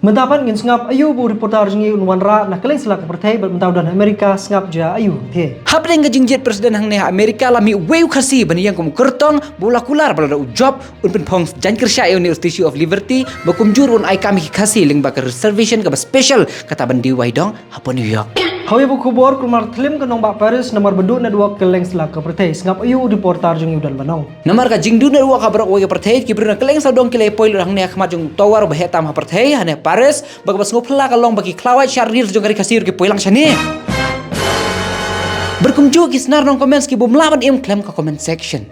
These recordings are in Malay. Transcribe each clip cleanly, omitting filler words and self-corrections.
Mendapat ngin sengap ayu bu reporter jengi unwan ra na keleng selak pertai bermentau dan Amerika sengap ja ayu the. Hapdeng jingjit presiden hang neha Amerika lami weu khasi bani yang kum kertong bola kular balada job un pen pong jan kersya uni Statue of Liberty bakum jurun ai kami khasi ling bakar reservation ka special kata bandi waidong hapo New York. Hawi bu kubor kumar tlim ke nombak Paris nomor beduk na dua keleng selak pertai sengap ayu reporter jengi udan banong. Namar ka jingdu na dua ka barak wai pertai ki bruna keleng sadong kile poil hang neha kama jung tawar bahetam ha pertai hane Paris bagbas ngopla ka long bagi klawat syarir jung kari kasir ki poilang shani. Berkunjung ki senar nong komen ki bom lawan im klaim ka comment section.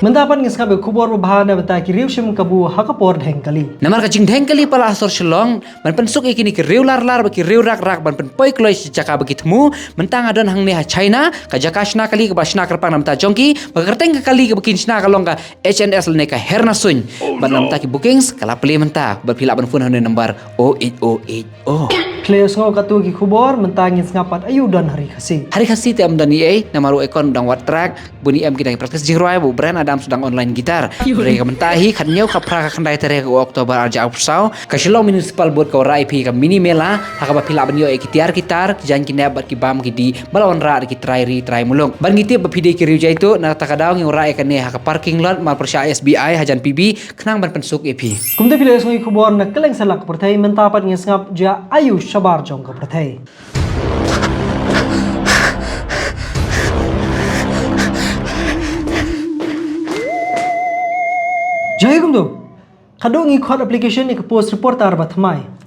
Mendapat ngin sengap kubor bahana betai ki riu sim kabu hakapor dheng kali. Namar ka jing dheng kali pala asor shelong ban pensuk ikini ki riu lar baki riu rak ban pen poi kloi jaka bagi temu mentang adon hang neha China ka jaka shna kali ka basna kerpang namta jongki bagerteng ka kali ka bikin shna kalong ka HNS le ka herna sun ban namta ki bookings kala play menta berpila ban phone hane number 08080. Players ngau katu ki kubor mentang ngin sengapat ayu dan hari khasi. Hari khasi te amdani namaru ekon dang wat track buni em kita praktis jingruai bu brand adam sedang online gitar. Mereka mentahi kanyau ka pra ka kandai tere ka Oktober arja upsau ka shilong municipal board ka rai pi ka mini mela haka ba pila banyo ekitiar gitar jan kinab ki bam ki di balon ra ki try mulung. Ban ngiti ba pide ki riu jaitu na takadaw ngi rai ka ne haka parking lot mal persya SBI hajan PB kenang ban pensuk EP. Kumte players ngi kubor na keleng salak pertai mentapat ngin sengap ja ayu shabar jong ka pertai. Jai kumdu. Kadung ngi kod application ni ke post reporter batmai.